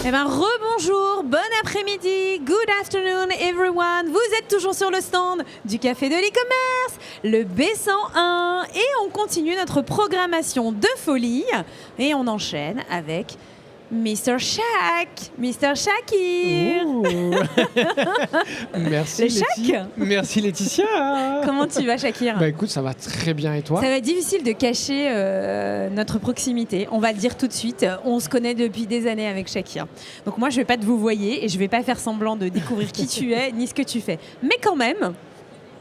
Eh ben, rebonjour, bon après-midi, good afternoon everyone. Vous êtes toujours sur le stand du Café de l'e-commerce, le B101, et on continue notre programmation de folie et on enchaîne avec Mr. Shaq, Mr. Shakir. Merci, Le Shaq. Merci Laetitia. Comment tu vas, Shakir? Bah écoute, ça va très bien, et toi? Ça va être difficile de cacher notre proximité. On va le dire tout de suite. On se connaît depuis des années avec Shakir. Donc moi, je ne vais pas te vous voyer et je ne vais pas faire semblant de découvrir qui tu es ni ce que tu fais. Mais quand même,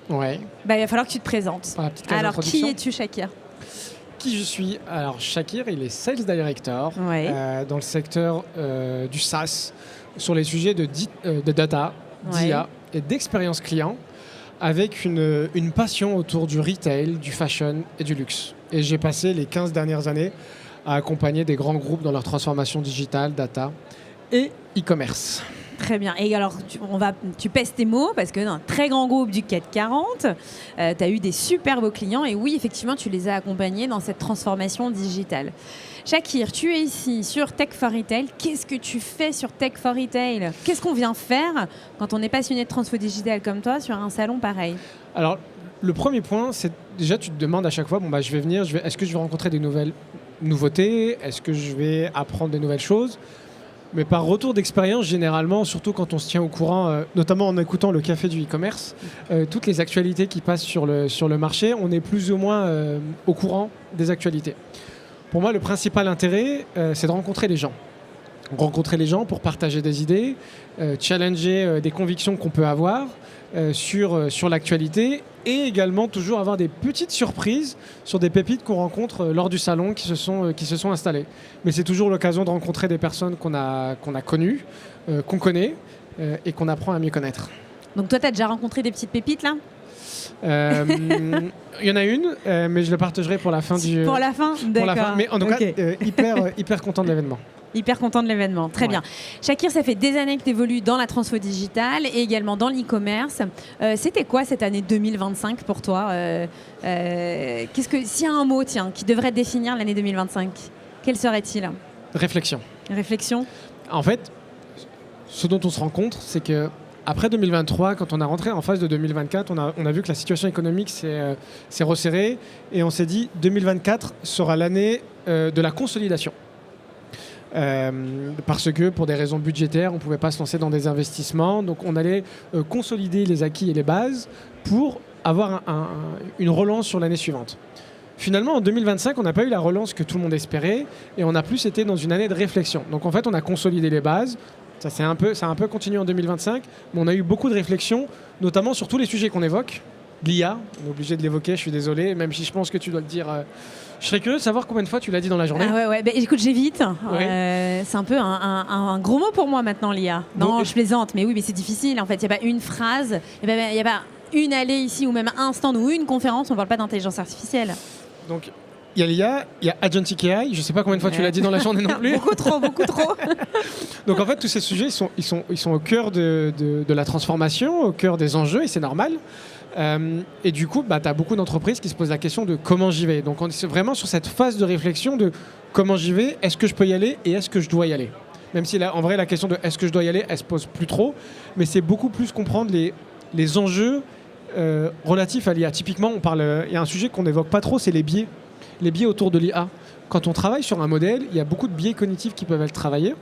Ouais. bah, il va falloir que tu te présentes. Par la petite case Alors, qui d'introduction. es-tu, Shakir? Qui je suis? Alors, Shakir, il est Sales Director Ouais. dans le secteur du SaaS, sur les sujets de data, d'IA et d'expérience client, avec une passion autour du retail, du fashion et du luxe. Et j'ai passé les 15 dernières années à accompagner des grands groupes dans leur transformation digitale, data et e-commerce. Très bien. Et alors, tu pèses tes mots parce que dans un très grand groupe du CAC 40, tu as eu des super beaux clients. Et oui, effectivement, tu les as accompagnés dans cette transformation digitale. Shakir, tu es ici sur Tech for Retail. Qu'est-ce que tu fais sur Tech for Retail? Qu'est-ce qu'on vient faire quand on est passionné de transfo digital comme toi sur un salon pareil? Alors, le premier point, c'est déjà, tu te demandes à chaque fois, je vais venir, est-ce que je vais rencontrer des nouveautés? Est-ce que je vais apprendre des nouvelles choses? Mais par retour d'expérience, généralement, surtout quand on se tient au courant, notamment en écoutant le café du e-commerce, toutes les actualités qui passent sur le marché, on est plus ou moins au courant des actualités. Pour moi, le principal intérêt, c'est de rencontrer les gens. Rencontrer les gens pour partager des idées, challenger des convictions qu'on peut avoir sur l'actualité, et également toujours avoir des petites surprises sur des pépites qu'on rencontre lors du salon qui se sont installées. Mais c'est toujours l'occasion de rencontrer des personnes qu'on a connues, qu'on connaît et qu'on apprend à mieux connaître. Donc toi, tu as déjà rencontré des petites pépites là? Il y en a une, mais je le partagerai pour la fin du... Pour la fin? pour la fin. D'accord. Mais en tout cas, Ok. hyper content de l'événement. Hyper content de l'événement, très bien. Shakir, ça fait des années que tu évolues dans la transfo digitale et également dans l'e-commerce. C'était quoi cette année 2025 pour toi? S'il y a un mot qui devrait définir l'année 2025, quel serait-il? Réflexion. Réflexion? En fait, ce dont on se rend compte, c'est que après 2023, quand on a rentré en phase de 2024, on a vu que la situation économique s'est resserrée et on s'est dit 2024 sera l'année de la consolidation. Parce que pour des raisons budgétaires, on ne pouvait pas se lancer dans des investissements. Donc on allait consolider les acquis et les bases pour avoir une relance sur l'année suivante. Finalement, en 2025, on n'a pas eu la relance que tout le monde espérait et on a plus été dans une année de réflexion. Donc en fait, on a consolidé les bases. Ça a un peu continué en 2025, mais on a eu beaucoup de réflexions, notamment sur tous les sujets qu'on évoque. L'IA, on est obligé de l'évoquer, je suis désolé, même si je pense que tu dois le dire. Je serais curieux de savoir combien de fois tu l'as dit dans la journée. Ah ouais. Bah, écoute, j'évite. C'est un peu un gros mot pour moi maintenant, l'IA. Non, je plaisante, mais oui, mais c'est difficile. En fait, il n'y a pas une phrase, il n'y a pas une allée ici, ou même un stand ou une conférence, on ne parle pas d'intelligence artificielle. Donc, il y a l'IA, il y a Agentic AI, je ne sais pas combien de fois tu l'as dit dans la journée non plus. Beaucoup trop. Donc en fait, tous ces sujets, ils sont au cœur de la transformation, au cœur des enjeux, et c'est normal. Et du coup, tu as beaucoup d'entreprises qui se posent la question de comment j'y vais. Donc on est vraiment sur cette phase de réflexion de comment j'y vais, est-ce que je peux y aller et est-ce que je dois y aller. Même si là, en vrai, la question de est-ce que je dois y aller, elle se pose plus trop, mais c'est beaucoup plus comprendre les enjeux relatifs à l'IA. Typiquement, il y a un sujet qu'on n'évoque pas trop, c'est les biais. Les biais autour de l'IA. Quand on travaille sur un modèle, il y a beaucoup de biais cognitifs qui peuvent être travaillés.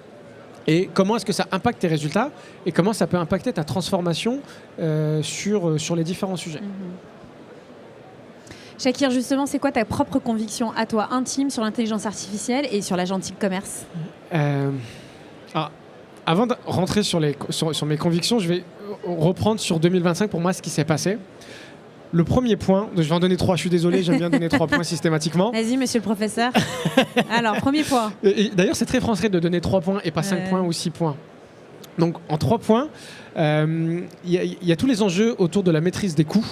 Et comment est-ce que ça impacte tes résultats et comment ça peut impacter ta transformation sur les différents sujets. Shakir, justement, c'est quoi ta propre conviction à toi intime sur l'intelligence artificielle et sur l'agentic commerce? Avant de rentrer sur mes convictions, je vais reprendre sur 2025 pour moi ce qui s'est passé. Le premier point, je vais en donner 3, je suis désolé, j'aime bien donner 3 points systématiquement. Vas-y, monsieur le professeur. Alors, premier point. Et d'ailleurs, c'est très français de donner 3 points et pas 5 points ou 6 points. Donc, en 3 points, il y a tous les enjeux autour de la maîtrise des coûts,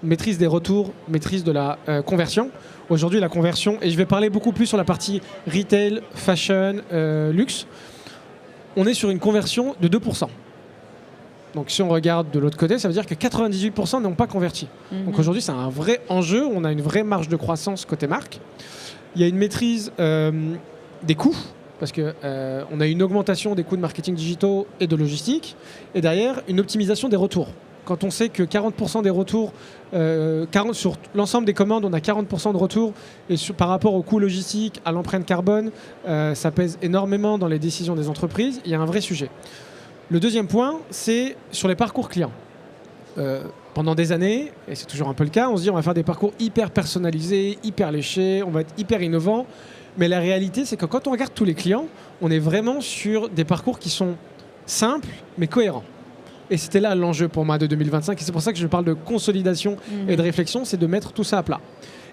maîtrise des retours, maîtrise de la conversion. Aujourd'hui, la conversion, et je vais parler beaucoup plus sur la partie retail, fashion, luxe, on est sur une conversion de 2%. Donc si on regarde de l'autre côté, ça veut dire que 98% n'ont pas converti. Donc aujourd'hui, c'est un vrai enjeu. On a une vraie marge de croissance côté marque. Il y a une maîtrise des coûts. parce que on a une augmentation des coûts de marketing digitaux et de logistique, et derrière, une optimisation des retours. Quand on sait que 40% des retours, sur l'ensemble des commandes, on a 40% de retours, et par rapport au coût logistique, à l'empreinte carbone, ça pèse énormément dans les décisions des entreprises. Il y a un vrai sujet. Le deuxième point, c'est sur les parcours clients. Pendant des années, et c'est toujours un peu le cas, on se dit on va faire des parcours hyper personnalisés, hyper léchés, on va être hyper innovant. Mais la réalité, c'est que quand on regarde tous les clients, on est vraiment sur des parcours qui sont simples, mais cohérents. Et c'était là l'enjeu pour moi de 2025. Et c'est pour ça que je parle de consolidation et de réflexion, c'est de mettre tout ça à plat.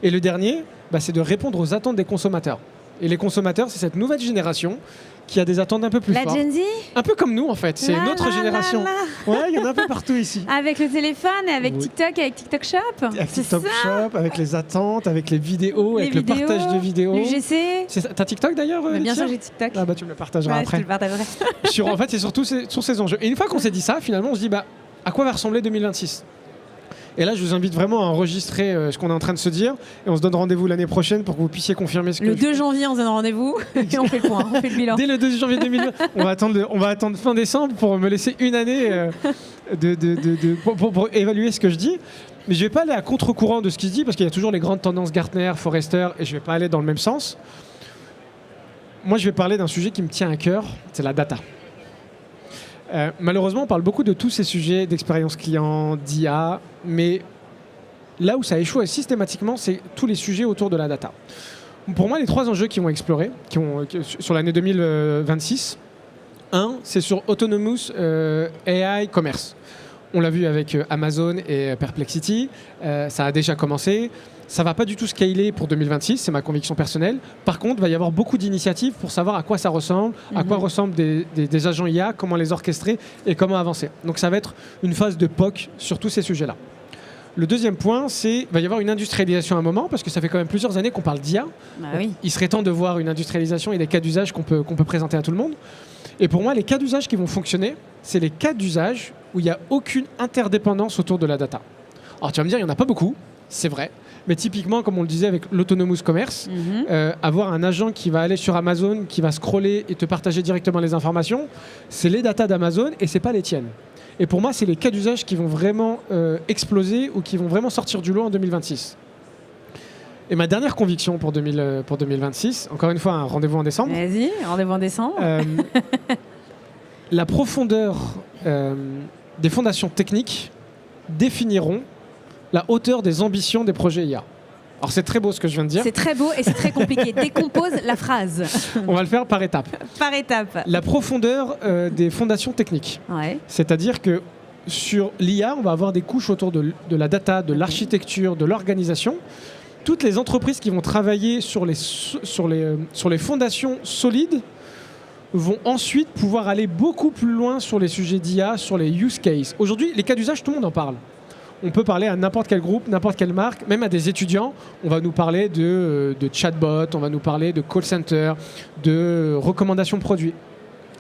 Et le dernier, c'est de répondre aux attentes des consommateurs. Et les consommateurs, c'est cette nouvelle génération qui a des attentes un peu plus fortes. La Gen Z ? Un peu comme nous, en fait. C'est notre génération. Ouais, il y en a un peu partout ici. Avec le téléphone, avec TikTok, avec TikTok Shop. Avec TikTok Shop, avec les attentes, avec les vidéos, avec le partage de vidéos. l'UGC. T'as TikTok d'ailleurs Bien sûr, j'ai TikTok. Ah tu me le partageras après. Je te le partagerai. En fait, c'est surtout sur ces enjeux. Et une fois qu'on s'est dit ça, finalement, on se dit à quoi va ressembler 2026 ? Et là, je vous invite vraiment à enregistrer ce qu'on est en train de se dire. Et on se donne rendez-vous l'année prochaine pour que vous puissiez confirmer ce que... Le 2 janvier, on se donne rendez-vous et on fait le point, on fait le bilan. Dès le 2 janvier 2020, on va attendre fin décembre pour me laisser une année pour évaluer ce que je dis. Mais je ne vais pas aller à contre-courant de ce qui se dit, parce qu'il y a toujours les grandes tendances Gartner, Forrester, et je ne vais pas aller dans le même sens. Moi, je vais parler d'un sujet qui me tient à cœur, c'est la data. Malheureusement, on parle beaucoup de tous ces sujets d'expérience client, d'IA, mais là où ça échoue systématiquement, c'est tous les sujets autour de la data. Pour moi, les 3 enjeux qui vont explorer sur l'année 2026, un, c'est sur Autonomous AI Commerce. On l'a vu avec Amazon et Perplexity, ça a déjà commencé. Ça ne va pas du tout scaler pour 2026, c'est ma conviction personnelle. Par contre, il va y avoir beaucoup d'initiatives pour savoir à quoi ça ressemble, à quoi ressemblent des agents IA, comment les orchestrer et comment avancer. Donc ça va être une phase de POC sur tous ces sujets-là. Le deuxième point, c'est qu'il va y avoir une industrialisation à un moment, parce que ça fait quand même plusieurs années qu'on parle d'IA. Oui. Il serait temps de voir une industrialisation et des cas d'usage qu'on peut présenter à tout le monde. Et pour moi, les cas d'usage qui vont fonctionner, c'est les cas d'usage où il n'y a aucune interdépendance autour de la data. Alors tu vas me dire, il n'y en a pas beaucoup, c'est vrai. Mais typiquement, comme on le disait avec l'Autonomous Commerce, avoir un agent qui va aller sur Amazon, qui va scroller et te partager directement les informations, c'est les datas d'Amazon et c'est pas les tiennes. Et pour moi, c'est les cas d'usage qui vont vraiment exploser ou qui vont vraiment sortir du lot en 2026. Et ma dernière conviction pour 2026, encore une fois, un rendez-vous en décembre. Vas-y, rendez-vous en décembre. La profondeur des fondations techniques définiront la hauteur des ambitions des projets IA. Alors c'est très beau ce que je viens de dire. C'est très beau et c'est très compliqué. Décompose la phrase. On va le faire par étapes. Par étapes. La profondeur des fondations techniques. Ouais. C'est-à-dire que sur l'IA, on va avoir des couches autour de la data, de l'architecture, de l'organisation. Toutes les entreprises qui vont travailler sur les fondations solides vont ensuite pouvoir aller beaucoup plus loin sur les sujets d'IA, sur les use cases. Aujourd'hui, les cas d'usage, tout le monde en parle. On peut parler à n'importe quel groupe, n'importe quelle marque, même à des étudiants. On va nous parler de chatbot, on va nous parler de call center, de recommandations produits.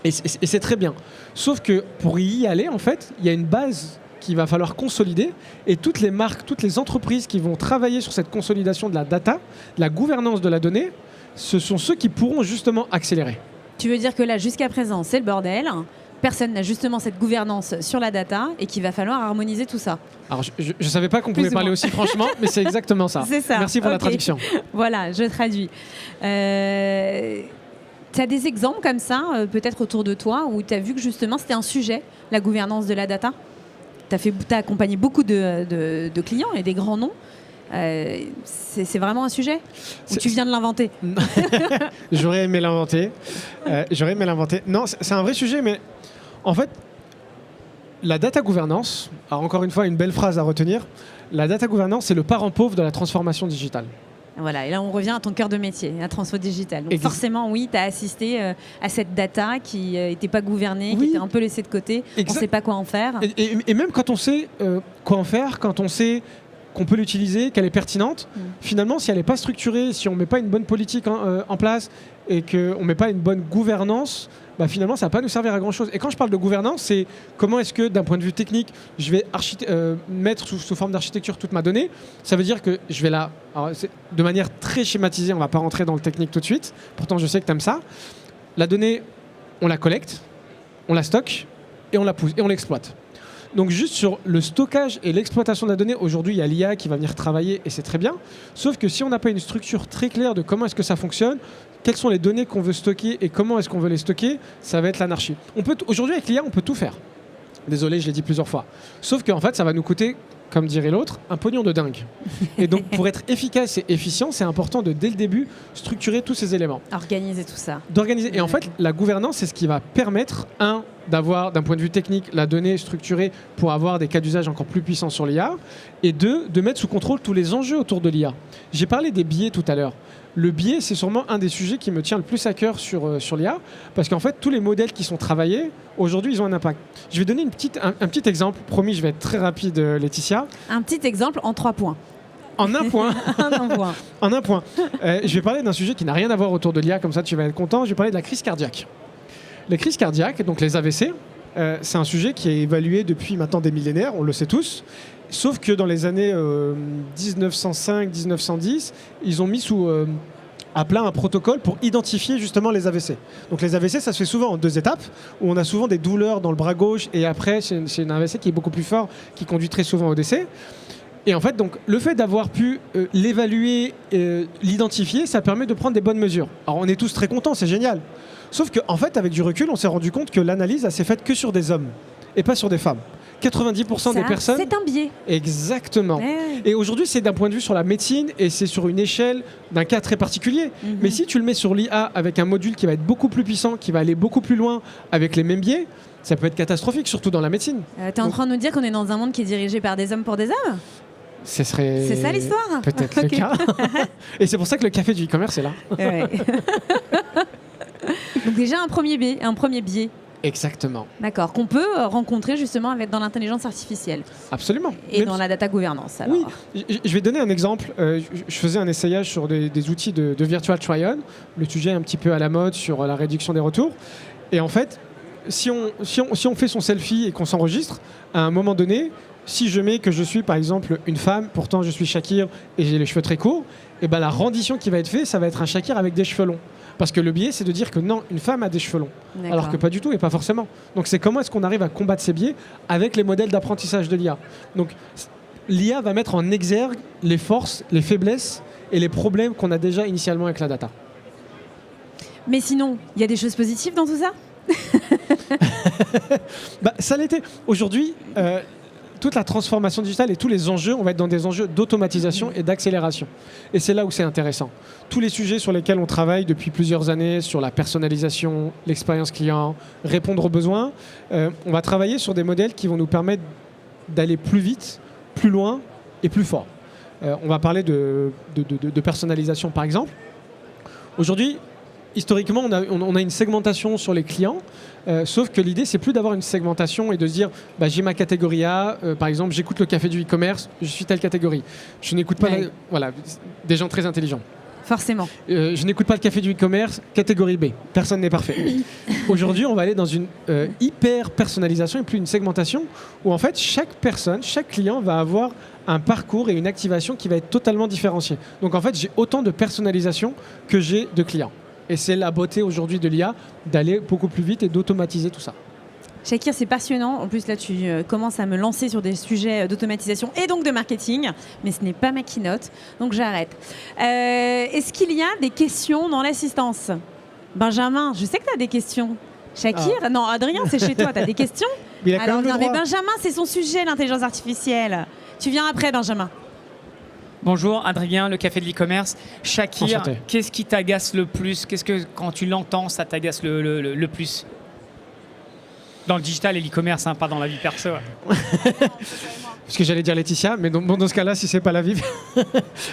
Et c'est très bien. Sauf que pour y aller, en fait, il y a une base qu'il va falloir consolider. Et toutes les marques, toutes les entreprises qui vont travailler sur cette consolidation de la data, de la gouvernance de la donnée, ce sont ceux qui pourront justement accélérer. Tu veux dire que là, jusqu'à présent, c'est le bordel. Personne n'a justement cette gouvernance sur la data et qu'il va falloir harmoniser tout ça. Alors, je ne savais pas qu'on pouvait parler aussi franchement, mais c'est exactement ça. C'est ça. Merci pour la traduction. Voilà, je traduis. Tu as des exemples comme ça, peut-être autour de toi, où tu as vu que justement c'était un sujet, la gouvernance de la data ? Tu as accompagné beaucoup de clients et des grands noms. C'est vraiment un sujet ou tu viens de l'inventer? J'aurais aimé l'inventer. Non, c'est un vrai sujet, mais en fait, la data gouvernance, alors encore une fois, une belle phrase à retenir, la data gouvernance, c'est le parent pauvre de la transformation digitale. Voilà, et là on revient à ton cœur de métier, la transfo digitale. Donc forcément, oui, tu as assisté à cette data qui n'était pas gouvernée, qui était un peu laissée de côté. On ne sait pas quoi en faire. Et même quand on sait quoi en faire, quand on sait qu'on peut l'utiliser, qu'elle est pertinente, finalement, si elle n'est pas structurée, si on ne met pas une bonne politique en place et qu'on ne met pas une bonne gouvernance, finalement, ça ne va pas nous servir à grand-chose. Et quand je parle de gouvernance, c'est comment est-ce que, d'un point de vue technique, je vais mettre sous forme d'architecture toute ma donnée. Ça veut dire que je vais de manière très schématisée, on ne va pas rentrer dans le technique tout de suite, pourtant je sais que tu aimes ça. la donnée, on la collecte, on la stocke et on la pousse et on l'exploite. Donc juste sur le stockage et l'exploitation de la donnée, aujourd'hui il y a l'IA qui va venir travailler et c'est très bien. Sauf que si on n'a pas une structure très claire de comment est-ce que ça fonctionne, quelles sont les données qu'on veut stocker et comment est-ce qu'on veut les stocker, ça va être l'anarchie. Aujourd'hui avec l'IA, on peut tout faire. Désolé, je l'ai dit plusieurs fois. Sauf qu'en fait, ça va nous coûter, comme dirait l'autre, un pognon de dingue. Et donc, pour être efficace et efficient, c'est important de, dès le début, structurer tous ces éléments. Organiser tout ça. D'organiser. Et en fait, la gouvernance, c'est ce qui va permettre, d'avoir, d'un point de vue technique, la donnée structurée pour avoir des cas d'usage encore plus puissants sur l'IA, et de mettre sous contrôle tous les enjeux autour de l'IA. J'ai parlé des biais tout à l'heure. Le biais, c'est sûrement un des sujets qui me tient le plus à cœur sur l'IA, parce qu'en fait, tous les modèles qui sont travaillés, aujourd'hui, ils ont un impact. Je vais donner un petit exemple. Promis, je vais être très rapide, Laetitia. Un petit exemple en 3 points. En un point. En un point. Je vais parler d'un sujet qui n'a rien à voir autour de l'IA, comme ça tu vas être content. Je vais parler de la crise cardiaque. Les crises cardiaques, donc les AVC, c'est un sujet qui est évalué depuis maintenant des millénaires, on le sait tous. Sauf que dans les années 1905-1910, ils ont mis à plat un protocole pour identifier justement les AVC. Donc les AVC, ça se fait souvent en 2 étapes, où on a souvent des douleurs dans le bras gauche, et après, c'est un AVC qui est beaucoup plus fort, qui conduit très souvent au décès. Et en fait, donc, le fait d'avoir pu l'évaluer, l'identifier, ça permet de prendre des bonnes mesures. Alors on est tous très contents, c'est génial. Sauf qu'en fait, avec du recul, on s'est rendu compte que l'analyse, elle s'est faite que sur des hommes, et pas sur des femmes. 90% des personnes... C'est un biais. Exactement. Et aujourd'hui, c'est d'un point de vue sur la médecine et c'est sur une échelle d'un cas très particulier. Mais si tu le mets sur l'IA avec un module qui va être beaucoup plus puissant, qui va aller beaucoup plus loin avec les mêmes biais, ça peut être catastrophique, surtout dans la médecine. Tu es en train de nous dire qu'on est dans un monde qui est dirigé par des hommes pour des hommes ? C'est ça l'histoire ? Peut-être le cas. Et c'est pour ça que le café du e-commerce est là. Ouais. Donc déjà un premier biais. Exactement. D'accord, qu'on peut rencontrer justement dans l'intelligence artificielle. Absolument. Et dans la data gouvernance. Alors. Oui, je vais donner un exemple. Je faisais un essayage sur des outils de virtual try-on, le sujet un petit peu à la mode sur la réduction des retours. Et en fait, si on fait son selfie et qu'on s'enregistre, à un moment donné, si je mets que je suis par exemple une femme, pourtant je suis Shakir et j'ai les cheveux très courts, et ben la rendition qui va être faite, ça va être un Shakir avec des cheveux longs. Parce que le biais, c'est de dire que non, une femme a des cheveux longs. Alors que pas du tout et pas forcément. Donc c'est comment est-ce qu'on arrive à combattre ces biais avec les modèles d'apprentissage de l'IA. Donc l'IA va mettre en exergue les forces, les faiblesses et les problèmes qu'on a déjà initialement avec la data. Mais sinon, il y a des choses positives dans tout ça ? Ça l'était. Aujourd'hui, toute la transformation digitale et tous les enjeux, on va être dans des enjeux d'automatisation et d'accélération. Et c'est là où c'est intéressant. Tous les sujets sur lesquels on travaille depuis plusieurs années, sur la personnalisation, l'expérience client, répondre aux besoins, on va travailler sur des modèles qui vont nous permettre d'aller plus vite, plus loin et plus fort. On va parler de personnalisation par exemple. Aujourd'hui, historiquement, on a une segmentation sur les clients, sauf que l'idée, c'est plus d'avoir une segmentation et de se dire j'ai ma catégorie A, par exemple, j'écoute le café du e-commerce, je suis telle catégorie. Je n'écoute pas des gens très intelligents. Forcément. Je n'écoute pas le café du e-commerce, catégorie B. Personne n'est parfait. Aujourd'hui, on va aller dans une hyper personnalisation et plus une segmentation où en fait, chaque personne, chaque client va avoir un parcours et une activation qui va être totalement différenciée. Donc en fait, j'ai autant de personnalisation que j'ai de clients. Et c'est la beauté aujourd'hui de l'IA, d'aller beaucoup plus vite et d'automatiser tout ça. Shakir, c'est passionnant. En plus, là, tu commences à me lancer sur des sujets d'automatisation et donc de marketing. Mais ce n'est pas ma keynote, donc j'arrête. Est-ce qu'il y a des questions dans l'assistance ? Benjamin, je sais que tu as des questions. Shakir ? Non, Adrien, c'est chez toi. Tu as des questions ? Alors, non, mais Benjamin, c'est son sujet, l'intelligence artificielle. Tu viens après, Benjamin. Bonjour, Adrien, le café de l'e-commerce. Shakir, qu'est-ce qui t'agace le plus ? Qu'est-ce que, quand tu l'entends, ça t'agace le plus ? Dans le digital et l'e-commerce, pas dans la vie perso. Parce que j'allais dire Laetitia, mais dans ce cas-là, si c'est pas la vie,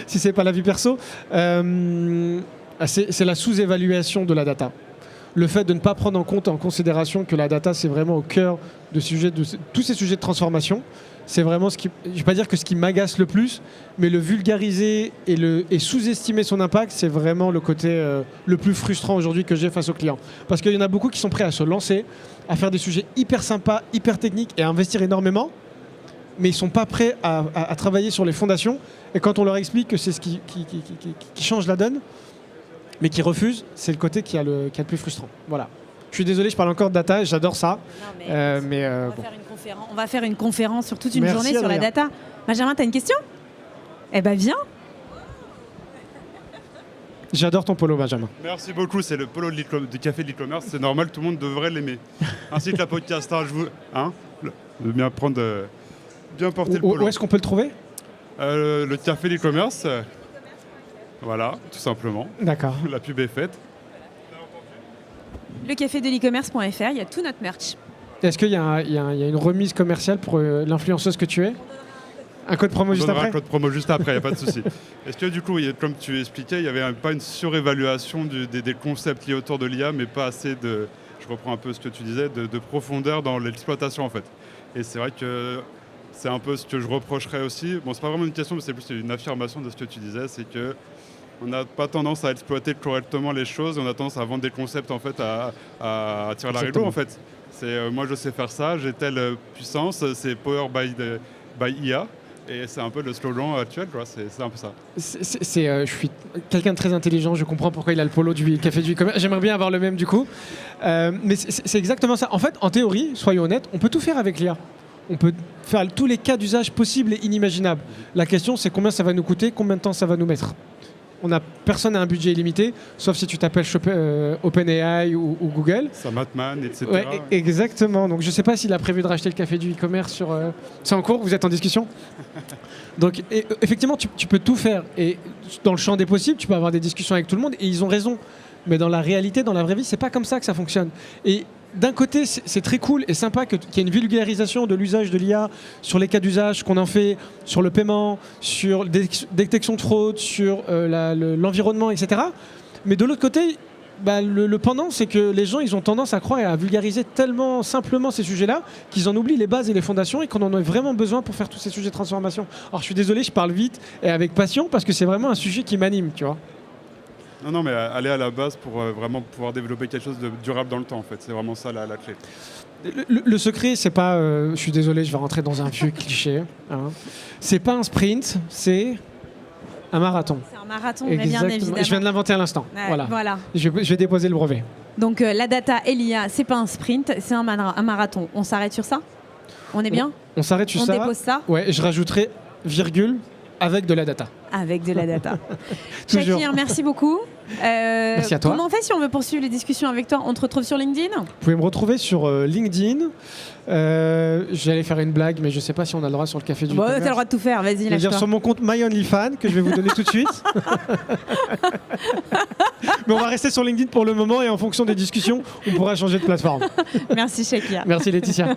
si c'est pas la vie perso, c'est la sous-évaluation de la data. Le fait de ne pas prendre en considération que la data, c'est vraiment au cœur de tous ces sujets de transformation. C'est vraiment je ne vais pas dire que ce qui m'agace le plus, mais le vulgariser et sous-estimer son impact, c'est vraiment le côté le plus frustrant aujourd'hui que j'ai face aux clients. Parce qu'il y en a beaucoup qui sont prêts à se lancer, à faire des sujets hyper sympas, hyper techniques et à investir énormément, mais ils ne sont pas prêts à travailler sur les fondations. Et quand on leur explique que c'est ce qui change la donne, mais qui refusent, c'est le côté qui a le plus frustrant. Voilà. Je suis désolé, je parle encore de data, j'adore ça. On va faire une conférence sur toute une Merci, journée sur la data. Benjamin, tu as une question? Eh ben viens. J'adore ton polo, Benjamin. Merci beaucoup, c'est le polo du café de l'e-commerce, c'est normal, tout le monde devrait l'aimer. Ainsi que la podcast, de bien prendre, bien porter le polo. Où est-ce qu'on peut le trouver? Le café de l'e-commerce, voilà, tout simplement. D'accord. La pub est faite. Le café de l'e-commerce.fr, il y a tout notre merch. Est-ce qu'il y a une remise commerciale pour l'influenceuse que tu es? Un code promo juste après? Un code promo juste après, il n'y a pas de souci. Est-ce que du coup, comme tu expliquais, il n'y avait pas une surévaluation des concepts liés autour de l'IA, mais pas assez de, je reprends un peu ce que tu disais, de profondeur dans l'exploitation en fait. Et c'est vrai que c'est un peu ce que je reprocherais aussi. Bon, c'est pas vraiment une question, mais c'est plus une affirmation de ce que tu disais, c'est que on n'a pas tendance à exploiter correctement les choses, on a tendance à vendre des concepts en fait à tirer la rideau en fait. C'est moi je sais faire ça, j'ai telle puissance, c'est power by IA. Et c'est un peu le slogan actuel, quoi. C'est un peu ça. Je suis quelqu'un de très intelligent, je comprends pourquoi il a le polo du café du e-commerce. J'aimerais bien avoir le même du coup. Mais c'est exactement ça. En fait, en théorie, soyons honnêtes, on peut tout faire avec l'IA. On peut faire tous les cas d'usage possibles et inimaginables. La question, c'est combien ça va nous coûter, combien de temps ça va nous mettre. Personne n'a un budget illimité, sauf si tu t'appelles OpenAI ou Google. Samatman, etc. Ouais, exactement. Donc je ne sais pas s'il a prévu de racheter le café du e-commerce sur... C'est en cours, vous êtes en discussion. Donc effectivement, tu peux tout faire. Et dans le champ des possibles, tu peux avoir des discussions avec tout le monde. Et ils ont raison. Mais dans la réalité, dans la vraie vie, c'est pas comme ça que ça fonctionne. Et d'un côté, c'est très cool et sympa qu'il y ait une vulgarisation de l'usage de l'IA sur les cas d'usage qu'on en fait, sur le paiement, sur détection de fraude, sur l'environnement, etc. Mais de l'autre côté, le pendant, c'est que les gens ils ont tendance à croire et à vulgariser tellement simplement ces sujets-là qu'ils en oublient les bases et les fondations et qu'on en a vraiment besoin pour faire tous ces sujets de transformation. Alors je suis désolé, je parle vite et avec passion parce que c'est vraiment un sujet qui m'anime, tu vois. Non, mais aller à la base pour vraiment pouvoir développer quelque chose de durable dans le temps, en fait. C'est vraiment ça la clé. Le secret, c'est pas... je suis désolé, je vais rentrer dans un vieux cliché. Hein. C'est pas un sprint, c'est un marathon. C'est un marathon, mais bien évidemment. Je viens de l'inventer à l'instant. Voilà. Je vais déposer le brevet. Donc la data et l'IA, c'est pas un sprint, c'est un marathon. On s'arrête sur ça? On est bien? On s'arrête sur ça. On dépose ça? Ouais, je rajouterai virgule avec de la data. Avec de la data. Shakir, merci beaucoup. Merci à toi. Comment on fait si on veut poursuivre les discussions avec toi? On te retrouve sur LinkedIn? Vous pouvez me retrouver sur LinkedIn. J'allais faire une blague, mais je ne sais pas si on a le droit sur le café du e-commerce. Tu as le droit de tout faire, vas-y, lâche-toi. Sur mon compte MyOnlyFans, que je vais vous donner tout de suite. Mais on va rester sur LinkedIn pour le moment et en fonction des discussions, on pourra changer de plateforme. Merci Shakir. Merci Laetitia.